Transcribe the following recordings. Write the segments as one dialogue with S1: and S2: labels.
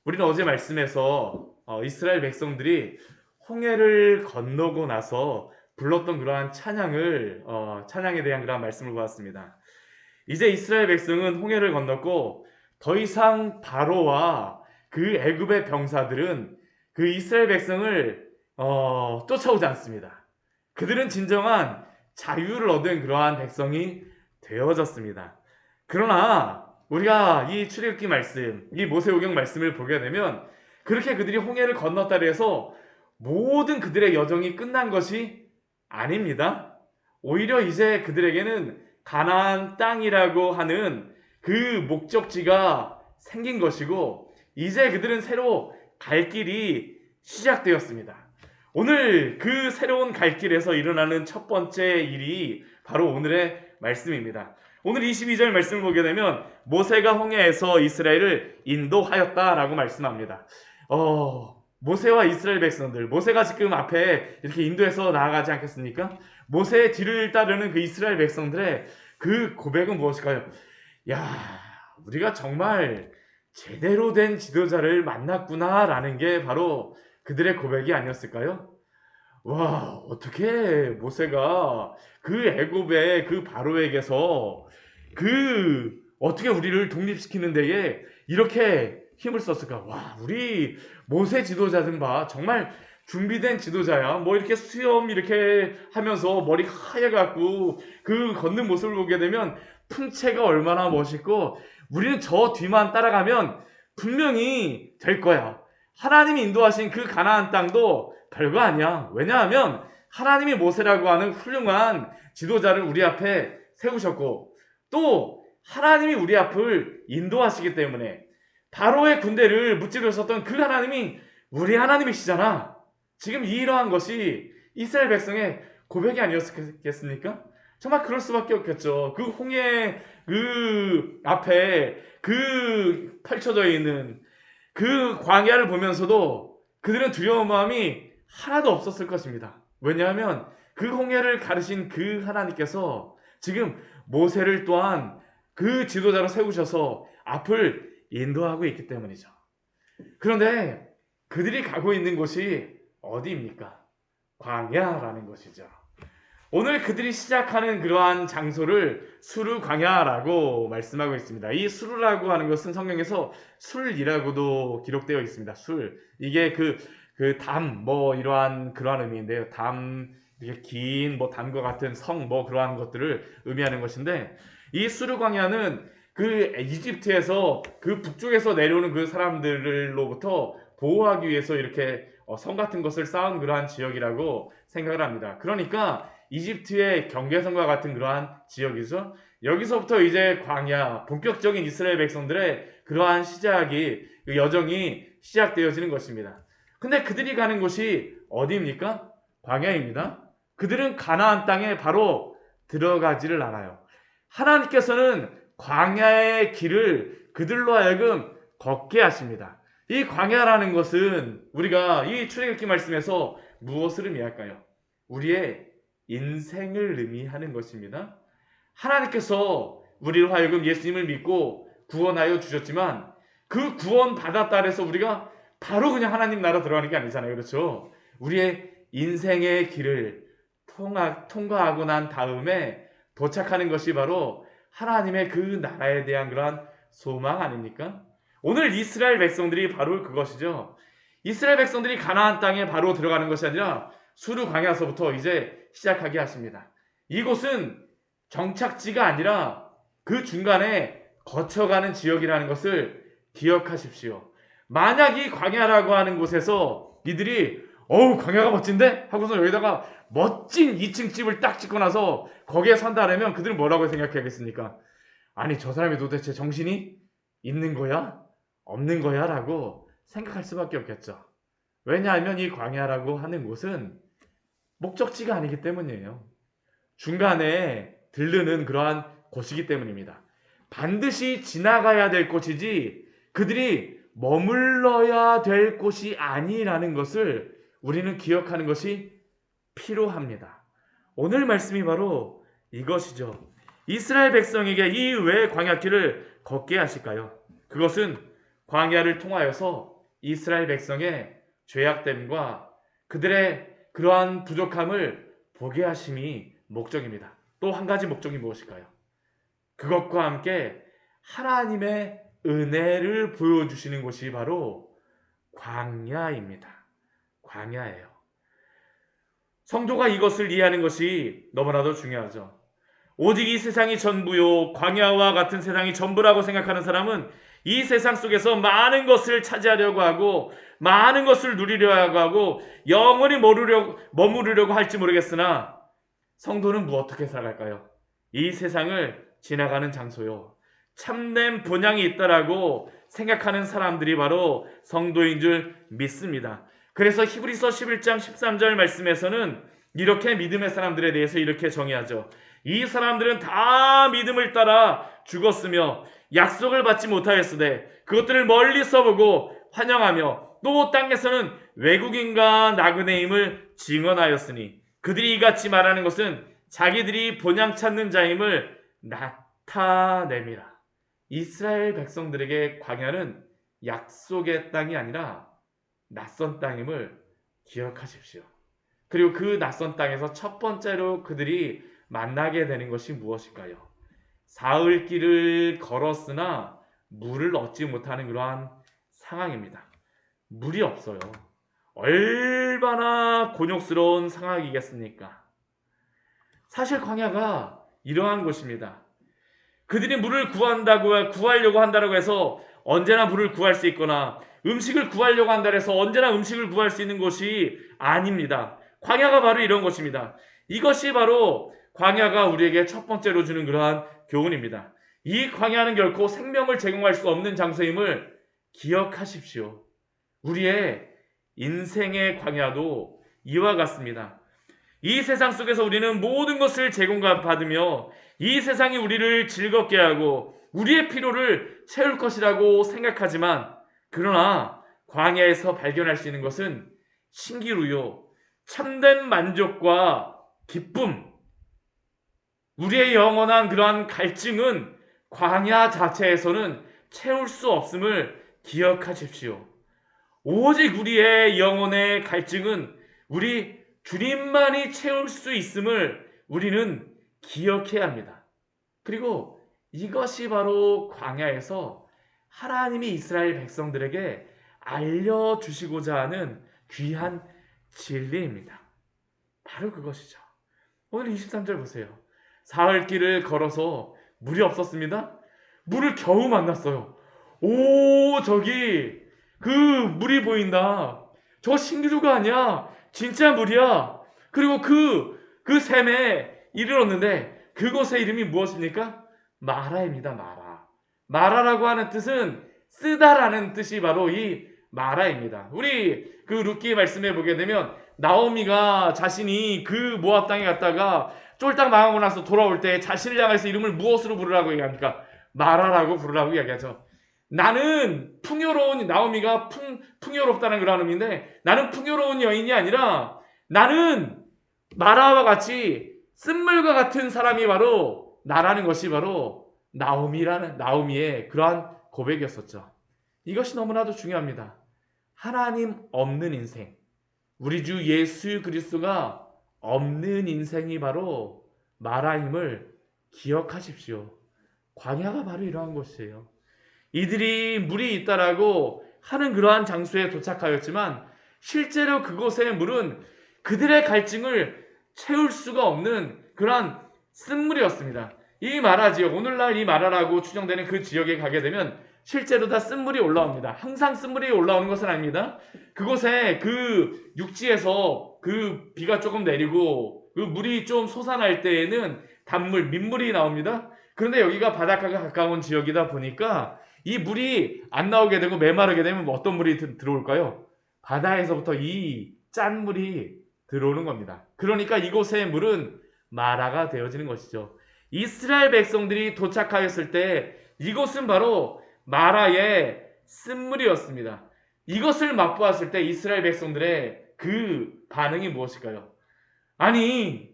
S1: 우리는 어제 말씀에서 이스라엘 백성들이 홍해를 건너고 나서 불렀던 그러한 찬양에 대한 그러한 말씀을 보았습니다. 이제 이스라엘 백성은 홍해를 건넜고 더 이상 바로와 그 애굽의 병사들은 그 이스라엘 백성을 쫓아오지 않습니다. 그들은 진정한 자유를 얻은 그러한 백성이 되어졌습니다. 그러나 우리가 이 출애굽기 말씀, 이 모세오경 말씀을 보게 되면 그렇게 그들이 홍해를 건넜다 해서 모든 그들의 여정이 끝난 것이 아닙니다. 오히려 이제 그들에게는 가나안 땅이라고 하는 그 목적지가 생긴 것이고 이제 그들은 새로 갈 길이 시작되었습니다. 오늘 그 새로운 갈 길에서 일어나는 첫 번째 일이 바로 오늘의 말씀입니다. 오늘 22절 말씀을 보게 되면 모세가 홍해에서 이스라엘을 인도하였다라고 말씀합니다. 모세와 이스라엘 백성들, 모세가 지금 앞에 이렇게 인도해서 나아가지 않겠습니까? 모세의 뒤를 따르는 그 이스라엘 백성들의 그 고백은 무엇일까요? 야, 우리가 정말 제대로 된 지도자를 만났구나라는 게 바로 그들의 고백이 아니었을까요? 와, 어떻게 모세가 그 애굽의 그 바로에게서 어떻게 우리를 독립시키는 데에 이렇게 힘을 썼을까? 와, 우리 모세 지도자들 봐. 정말 준비된 지도자야. 뭐 이렇게 수염 이렇게 하면서 머리 하얘 갖고 그 걷는 모습을 보게 되면 풍채가 얼마나 멋있고 우리는 저 뒤만 따라가면 분명히 될 거야. 하나님이 인도하신 그 가나안 땅도 별거 아니야. 왜냐하면 하나님이 모세라고 하는 훌륭한 지도자를 우리 앞에 세우셨고 또 하나님이 우리 앞을 인도하시기 때문에 바로의 군대를 무찌르셨던 그 하나님이 우리 하나님이시잖아. 지금 이러한 것이 이스라엘 백성의 고백이 아니었겠습니까? 정말 그럴 수밖에 없겠죠. 그 홍해 그 앞에 그 펼쳐져 있는 그 광야를 보면서도 그들은 두려운 마음이 하나도 없었을 것입니다. 왜냐하면 그 홍해를 가르신 그 하나님께서 지금 모세를 또한 그 지도자로 세우셔서 앞을 인도하고 있기 때문이죠. 그런데 그들이 가고 있는 곳이 어디입니까? 광야라는 것이죠. 오늘 그들이 시작하는 그러한 장소를 수르 광야라고 말씀하고 있습니다. 이 수르라고 하는 것은 성경에서 술이라고도 기록되어 있습니다. 술. 이게 뭐 이러한 그러한 의미인데요. 이렇게 긴 뭐 담과 같은 성 뭐 그러한 것들을 의미하는 것인데 이 수르 광야는 그 이집트에서 그 북쪽에서 내려오는 그 사람들로부터 보호하기 위해서 이렇게 성 같은 것을 쌓은 그러한 지역이라고 생각을 합니다. 그러니까 이집트의 경계선과 같은 그러한 지역이죠. 여기서부터 이제 광야, 본격적인 이스라엘 백성들의 그러한 그 여정이 시작되어지는 것입니다. 근데 그들이 가는 곳이 어디입니까? 광야입니다. 그들은 가나안 땅에 바로 들어가지를 않아요. 하나님께서는 광야의 길을 그들로 하여금 걷게 하십니다. 이 광야라는 것은 우리가 이 출애굽기 말씀에서 무엇을 의미할까요? 우리의 인생을 의미하는 것입니다. 하나님께서 우리로 하여금 예수님을 믿고 구원하여 주셨지만 그 구원 받았다 해서 우리가 바로 그냥 하나님 나라 들어가는 게 아니잖아요. 그렇죠? 우리의 인생의 길을 통과하고 난 다음에 도착하는 것이 바로 하나님의 그 나라에 대한 그러한 소망 아닙니까? 오늘 이스라엘 백성들이 바로 그것이죠. 이스라엘 백성들이 가나안 땅에 바로 들어가는 것이 아니라 수르 광야서부터 이제 시작하게 하십니다. 이곳은 정착지가 아니라 그 중간에 거쳐가는 지역이라는 것을 기억하십시오. 만약 이 광야라고 하는 곳에서 이들이 광야가 멋진데? 하고서 여기다가 멋진 2층 집을 딱 짓고 나서 거기에 산다라면 그들은 뭐라고 생각하겠습니까? 아니 저 사람이 도대체 정신이 있는 거야? 없는 거야? 라고 생각할 수밖에 없겠죠. 왜냐하면 이 광야라고 하는 곳은 목적지가 아니기 때문이에요. 중간에 들르는 그러한 곳이기 때문입니다. 반드시 지나가야 될 곳이지 그들이 머물러야 될 곳이 아니라는 것을 우리는 기억하는 것이 필요합니다. 오늘 말씀이 바로 이것이죠. 이스라엘 백성에게 이 왜 광야길을 걷게 하실까요? 그것은 광야를 통하여서 이스라엘 백성의 죄악됨과 그들의 그러한 부족함을 보게 하심이 목적입니다. 또 한 가지 목적이 무엇일까요? 그것과 함께 하나님의 은혜를 보여주시는 곳이 바로 광야입니다. 광야예요. 성도가 이것을 이해하는 것이 너무나도 중요하죠. 오직 이 세상이 전부요, 광야와 같은 세상이 전부라고 생각하는 사람은 이 세상 속에서 많은 것을 차지하려고 하고 많은 것을 누리려고 하고 영원히 머무르려고 할지 모르겠으나 성도는 어떻게 살아갈까요? 이 세상을 지나가는 장소요, 참된 본향이 있다라고 생각하는 사람들이 바로 성도인 줄 믿습니다. 그래서 히브리서 11장 13절 말씀에서는 이렇게 믿음의 사람들에 대해서 이렇게 정의하죠. 이 사람들은 다 믿음을 따라 죽었으며 약속을 받지 못하였으되 그것들을 멀리서 보고 환영하며 또 땅에서는 외국인과 나그네임을 증언하였으니 그들이 이같이 말하는 것은 자기들이 본향 찾는 자임을 나타냅니다. 이스라엘 백성들에게 광야는 약속의 땅이 아니라 낯선 땅임을 기억하십시오. 그리고 그 낯선 땅에서 첫 번째로 그들이 만나게 되는 것이 무엇일까요? 사흘 길을 걸었으나 물을 얻지 못하는 그러한 상황입니다. 물이 없어요. 얼마나 곤욕스러운 상황이겠습니까? 사실 광야가 이러한 곳입니다. 그들이 물을 구하려고 한다고 해서 언제나 물을 구할 수 있거나 음식을 구하려고 한다고 해서 언제나 음식을 구할 수 있는 곳이 아닙니다. 광야가 바로 이런 것입니다. 이것이 바로 광야가 우리에게 첫 번째로 주는 그러한 교훈입니다. 이 광야는 결코 생명을 제공할 수 없는 장소임을 기억하십시오. 우리의 인생의 광야도 이와 같습니다. 이 세상 속에서 우리는 모든 것을 제공받으며 이 세상이 우리를 즐겁게 하고 우리의 필요를 채울 것이라고 생각하지만 그러나 광야에서 발견할 수 있는 것은 신기루요, 참된 만족과 기쁨, 우리의 영원한 그러한 갈증은 광야 자체에서는 채울 수 없음을 기억하십시오. 오직 우리의 영혼의 갈증은 우리 주님만이 채울 수 있음을 우리는 기억해야 합니다. 그리고 이것이 바로 광야에서 하나님이 이스라엘 백성들에게 알려주시고자 하는 귀한 진리입니다. 바로 그것이죠. 오늘 23절 보세요. 사흘 길을 걸어서 물이 없었습니다. 물을 겨우 만났어요. 오, 저기 그 물이 보인다. 저 신기루가 아니야. 진짜 물이야. 그리고 그 샘에 이르렀는데 그곳의 이름이 무엇입니까? 마라입니다. 마라. 마라라고 하는 뜻은 쓰다라는 뜻이 바로 이 마라입니다. 우리 그 룻기 말씀에 보게 되면 나오미가 자신이 그 모압 땅에 갔다가 쫄딱 망하고 나서 돌아올 때 자신을 향해서 이름을 무엇으로 부르라고 얘기합니까? 마라라고 부르라고 이야기하죠. 나는 풍요로운, 나오미가 풍요롭다는 그런 의미인데 나는 풍요로운 여인이 아니라 나는 마라와 같이 쓴물과 같은 사람이 바로 나라는 것이 바로 나오미의 그러한 고백이었었죠. 이것이 너무나도 중요합니다. 하나님 없는 인생, 우리 주 예수 그리스도가 없는 인생이 바로 마라임을 기억하십시오. 광야가 바로 이러한 것이에요. 이들이 물이 있다라고 하는 그러한 장소에 도착하였지만 실제로 그곳의 물은 그들의 갈증을 채울 수가 없는 그러한 쓴물이었습니다. 이 마라 지역, 오늘날 이 마라라고 추정되는 그 지역에 가게 되면 실제로 다 쓴물이 올라옵니다. 항상 쓴물이 올라오는 것은 아닙니다. 그곳에 그 육지에서 그 비가 조금 내리고 그 물이 좀 솟아날 때에는 단물, 민물이 나옵니다. 그런데 여기가 바닷가가 가까운 지역이다 보니까 이 물이 안 나오게 되고 메마르게 되면 어떤 물이 들어올까요? 바다에서부터 이 짠 물이 들어오는 겁니다. 그러니까 이곳의 물은 마라가 되어지는 것이죠. 이스라엘 백성들이 도착하였을 때 이곳은 바로 마라의 쓴물이었습니다. 이것을 맛보았을 때 이스라엘 백성들의 그 반응이 무엇일까요? 아니,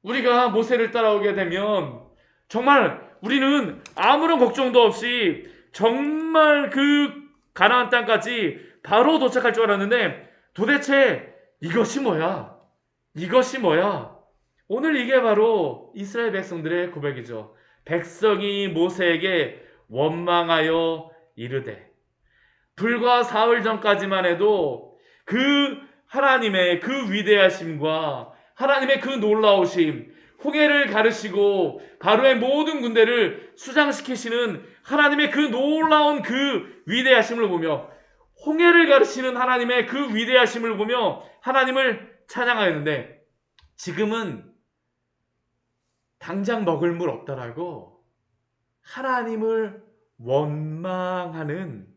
S1: 우리가 모세를 따라오게 되면 정말 우리는 아무런 걱정도 없이 정말 그 가나안 땅까지 바로 도착할 줄 알았는데 도대체 이것이 뭐야? 이것이 뭐야? 오늘 이게 바로 이스라엘 백성들의 고백이죠. 백성이 모세에게 원망하여 이르되, 불과 사흘 전까지만 해도 그 하나님의 그 위대하심과 하나님의 그 놀라우심, 홍해를 가르시고 바로의 모든 군대를 수장시키시는 하나님의 그 놀라운 그 위대하심을 보며, 홍해를 가르치는 하나님의 그 위대하심을 보며 하나님을 찬양하였는데, 지금은 당장 먹을 물 없다라고 하나님을 원망하는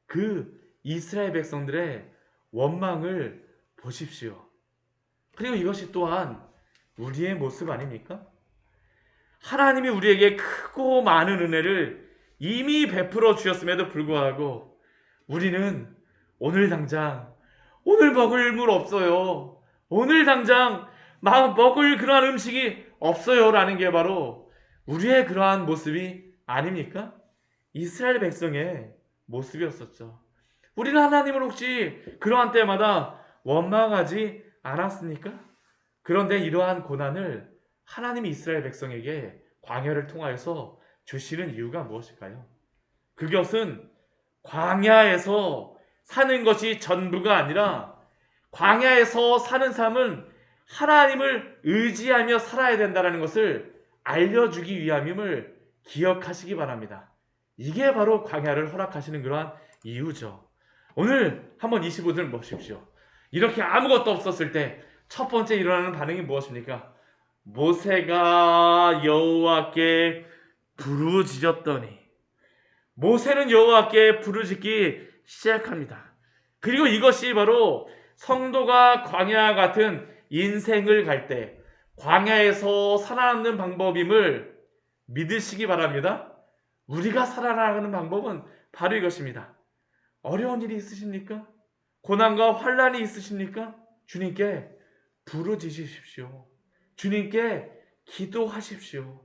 S1: 그 이스라엘 백성들의 원망을 보십시오. 그리고 이것이 또한 우리의 모습 아닙니까? 하나님이 우리에게 크고 많은 은혜를 이미 베풀어 주셨음에도 불구하고 우리는 오늘 당장, 오늘 먹을 물 없어요, 오늘 당장 먹을 그러한 음식이 없어요 라는 게 바로 우리의 그러한 모습이 아닙니까? 이스라엘 백성의 모습이었었죠. 우리는 하나님을 혹시 그러한 때마다 원망하지 않았습니까? 그런데 이러한 고난을 하나님이 이스라엘 백성에게 광야를 통하여서 주시는 이유가 무엇일까요? 그것은 광야에서 사는 것이 전부가 아니라 광야에서 사는 삶은 하나님을 의지하며 살아야 된다는 것을 알려주기 위함임을 기억하시기 바랍니다. 이게 바로 광야를 허락하시는 그러한 이유죠. 오늘 한번 25절 보십시오. 이렇게 아무것도 없었을 때 첫 번째 일어나는 반응이 무엇입니까? 모세가 여호와께 부르짖었더니, 모세는 여호와께 부르짖기 시작합니다. 그리고 이것이 바로 성도가 광야 같은 인생을 갈 때 광야에서 살아남는 방법임을 믿으시기 바랍니다. 우리가 살아나가는 방법은 바로 이것입니다. 어려운 일이 있으십니까? 고난과 환난이 있으십니까? 주님께 부르짖으십시오. 주님께 기도하십시오.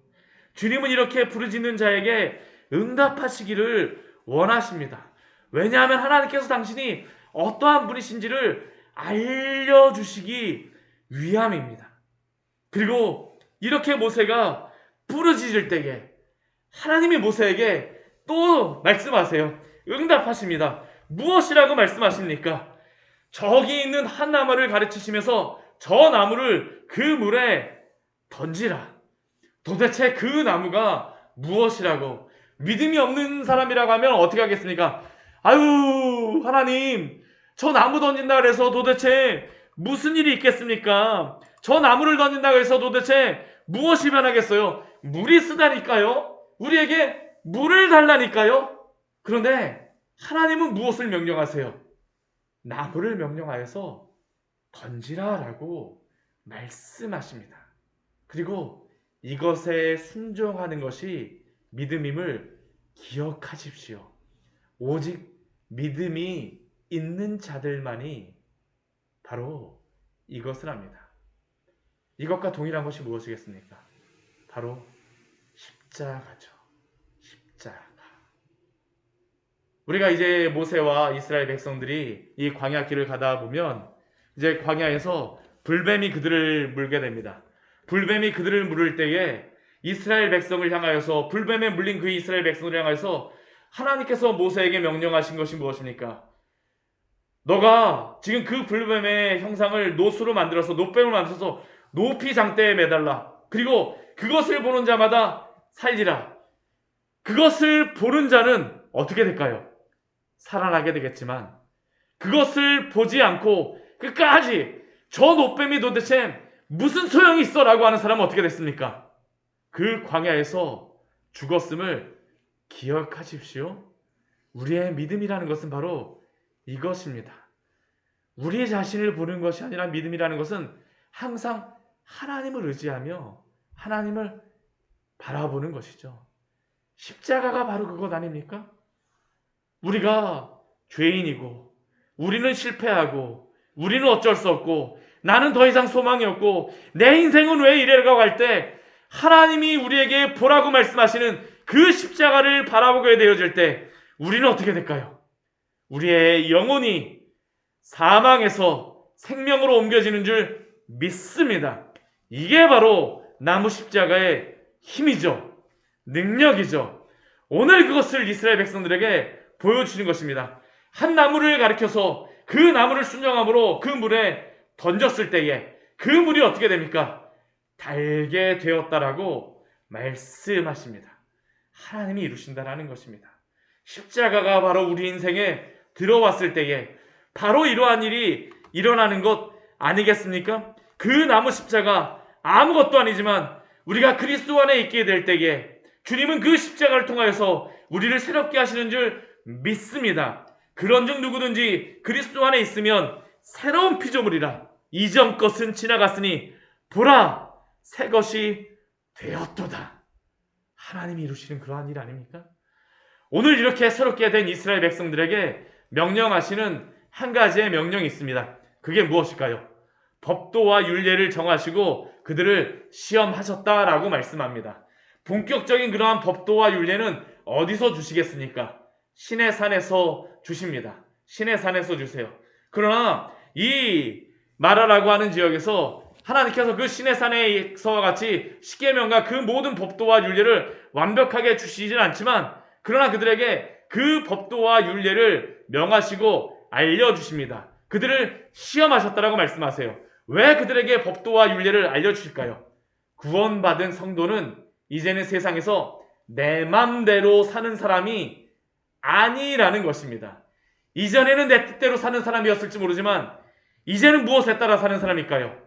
S1: 주님은 이렇게 부르짖는 자에게 응답하시기를 원하십니다. 왜냐하면 하나님께서 당신이 어떠한 분이신지를 알려주시기 위함입니다. 그리고 이렇게 모세가 부르짖을 때에 하나님이 모세에게 또 말씀하세요. 응답하십니다. 무엇이라고 말씀하십니까? 저기 있는 한 나무를 가르치시면서 저 나무를 그 물에 던지라. 도대체 그 나무가 무엇이라고? 믿음이 없는 사람이라고 하면 어떻게 하겠습니까? 아유, 하나님, 저 나무 던진다 그래서 도대체 무슨 일이 있겠습니까? 저 나무를 던진다고 해서 도대체 무엇이 변하겠어요? 물이 쓰다니까요? 우리에게 물을 달라니까요? 그런데 하나님은 무엇을 명령하세요? 나무를 명령하여서 던지라라고 말씀하십니다. 그리고 이것에 순종하는 것이 믿음임을 기억하십시오. 오직 믿음이 있는 자들만이 바로 이것을 합니다. 이것과 동일한 것이 무엇이겠습니까? 바로 십자가죠. 십자가. 우리가 이제 모세와 이스라엘 백성들이 이 광야 길을 가다 보면 이제 광야에서 불뱀이 그들을 물게 됩니다. 불뱀이 그들을 물을 때에 이스라엘 백성을 향하여서, 불뱀에 물린 그 이스라엘 백성을 향하여서 하나님께서 모세에게 명령하신 것이 무엇입니까? 너가 지금 그 불뱀의 형상을 노수로 만들어서, 노뱀을 만들어서 높이 장대에 매달라. 그리고 그것을 보는 자마다 살리라. 그것을 보는 자는 어떻게 될까요? 살아나게 되겠지만, 그것을 보지 않고 끝까지 저 노뱀이 도대체 무슨 소용이 있어 라고 하는 사람은 어떻게 됐습니까? 그 광야에서 죽었음을 기억하십시오. 우리의 믿음이라는 것은 바로 이것입니다. 우리 자신을 보는 것이 아니라 믿음이라는 것은 항상 하나님을 의지하며 하나님을 바라보는 것이죠. 십자가가 바로 그것 아닙니까? 우리가 죄인이고, 우리는 실패하고, 우리는 어쩔 수 없고, 나는 더 이상 소망이 없고, 내 인생은 왜 이래라고 할 때 하나님이 우리에게 보라고 말씀하시는 그 십자가를 바라보게 되어질 때 우리는 어떻게 될까요? 우리의 영혼이 사망에서 생명으로 옮겨지는 줄 믿습니다. 이게 바로 나무 십자가의 힘이죠. 능력이죠. 오늘 그것을 이스라엘 백성들에게 보여주신 것입니다. 한 나무를 가리켜서 그 나무를 순종함으로 그 물에 던졌을 때에 그 물이 어떻게 됩니까? 달게 되었다라고 말씀하십니다. 하나님이 이루신다라는 것입니다. 십자가가 바로 우리 인생에 들어왔을 때에 바로 이러한 일이 일어나는 것 아니겠습니까? 그 나무 십자가 아무것도 아니지만 우리가 그리스도 안에 있게 될 때에 주님은 그 십자가를 통하여서 우리를 새롭게 하시는 줄 믿습니다. 그런즉 누구든지 그리스도 안에 있으면 새로운 피조물이라. 이전 것은 지나갔으니 보라 새 것이 되었도다. 하나님이 이루시는 그러한 일 아닙니까? 오늘 이렇게 새롭게 된 이스라엘 백성들에게 명령하시는 한 가지의 명령이 있습니다. 그게 무엇일까요? 법도와 율례를 정하시고 그들을 시험하셨다라고 말씀합니다. 본격적인 그러한 법도와 율례는 어디서 주시겠습니까? 신의 산에서 주십니다. 신의 산에서 주세요. 그러나 이 마라라고 하는 지역에서 하나님께서 그 신의 산에서와 같이 십계명과 그 모든 법도와 율례를 완벽하게 주시진 않지만 그러나 그들에게 그 법도와 율례를 명하시고 알려주십니다. 그들을 시험하셨다라고 말씀하세요. 왜 그들에게 법도와 율례를 알려주실까요? 구원받은 성도는 이제는 세상에서 내 맘대로 사는 사람이 아니라는 것입니다. 이전에는 내 뜻대로 사는 사람이었을지 모르지만 이제는 무엇에 따라 사는 사람일까요?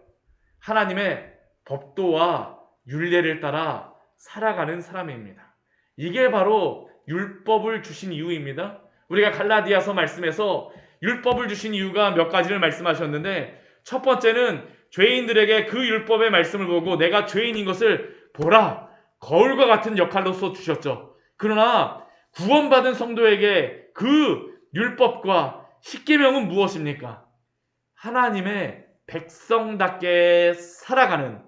S1: 하나님의 법도와 율례를 따라 살아가는 사람입니다. 이게 바로 율법을 주신 이유입니다. 우리가 갈라디아서 말씀에서 율법을 주신 이유가 몇 가지를 말씀하셨는데 첫 번째는 죄인들에게 그 율법의 말씀을 보고 내가 죄인인 것을 보라 거울과 같은 역할로서 주셨죠. 그러나 구원받은 성도에게 그 율법과 십계명은 무엇입니까? 하나님의 백성답게 살아가는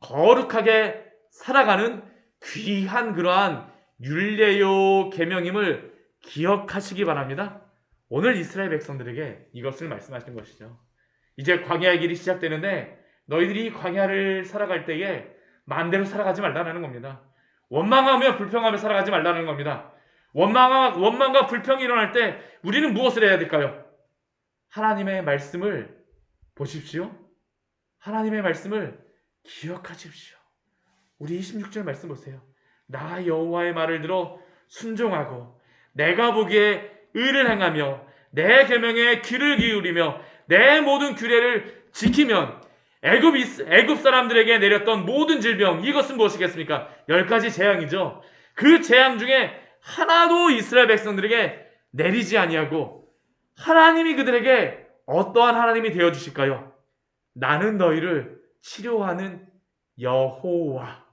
S1: 거룩하게 살아가는 귀한 그러한 율례요 계명임을 기억하시기 바랍니다. 오늘 이스라엘 백성들에게 이것을 말씀하신 것이죠. 이제 광야의 길이 시작되는데 너희들이 광야를 살아갈 때에 마음대로 살아가지 말라는 겁니다. 원망하며 불평하며 살아가지 말라는 겁니다. 원망과 불평이 일어날 때 우리는 무엇을 해야 될까요? 하나님의 말씀을 보십시오. 하나님의 말씀을 기억하십시오. 우리 26절 말씀 보세요. 나 여호와의 말을 들어 순종하고 내가 보기에 의를 행하며 내 계명에 귀를 기울이며 내 모든 규례를 지키면 애굽 사람들에게 내렸던 모든 질병 이것은 무엇이겠습니까? 10가지 재앙이죠. 그 재앙 중에 하나도 이스라엘 백성들에게 내리지 아니하고 하나님이 그들에게 어떠한 하나님이 되어주실까요? 나는 너희를 치료하는 여호와.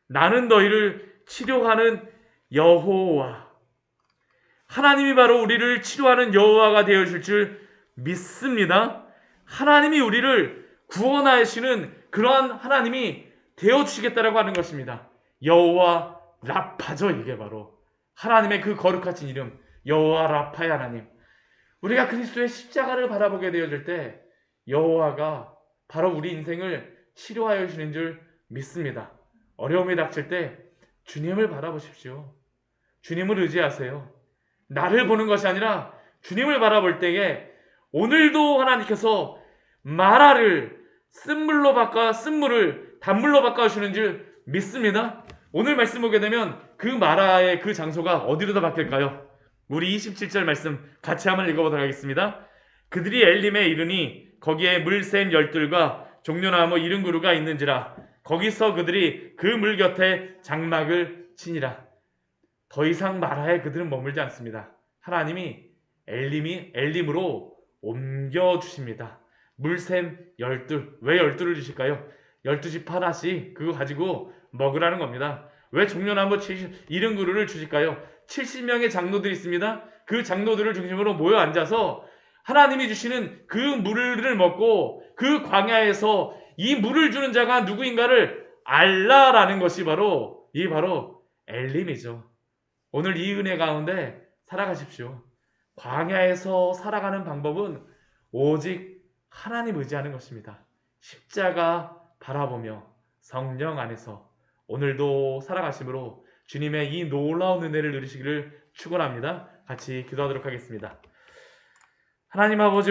S1: 나는 너희를 치료하는 여호와. 하나님이 바로 우리를 치료하는 여호와가 되어줄 줄 믿습니다. 하나님이 우리를 구원하시는 그러한 하나님이 되어주시겠다라고 하는 것입니다. 여호와 라파죠. 이게 바로 하나님의 그 거룩하신 이름 여호와 라파의 하나님. 우리가 그리스도의 십자가를 바라보게 되어질 때 여호와가 바로 우리 인생을 치료하여 주시는 줄 믿습니다. 어려움이 닥칠 때 주님을 바라보십시오. 주님을 의지하세요. 나를 보는 것이 아니라 주님을 바라볼 때에 오늘도 하나님께서 마라를 쓴물로 바꿔 쓴물을 단물로 바꿔주시는 줄 믿습니다. 오늘 말씀 보게 되면 그 마라의 그 장소가 어디로 바뀔까요? 우리 27절 말씀 같이 한번 읽어보도록 하겠습니다. 그들이 엘림에 이르니 거기에 물샘 열둘과 종려나무 이른 그루가 있는지라 거기서 그들이 그 물 곁에 장막을 치니라. 더 이상 마라에 그들은 머물지 않습니다. 하나님이 엘림으로 옮겨주십니다. 물샘 열둘. 왜 열둘을 주실까요? 12집 하나씩 그거 가지고 먹으라는 겁니다. 왜 종려나무 이른 그루를 주실까요? 70명의 장로들이 있습니다. 그 장로들을 중심으로 모여 앉아서 하나님이 주시는 그 물을 먹고 그 광야에서 이 물을 주는 자가 누구인가를 알라라는 것이 바로 엘림이죠. 오늘 이 은혜 가운데 살아가십시오. 광야에서 살아가는 방법은 오직 하나님 의지하는 것입니다. 십자가 바라보며 성령 안에서 오늘도 살아가심으로 주님의 이 놀라운 은혜를 누리시기를 축원합니다. 같이 기도하도록 하겠습니다. 하나님 아버지,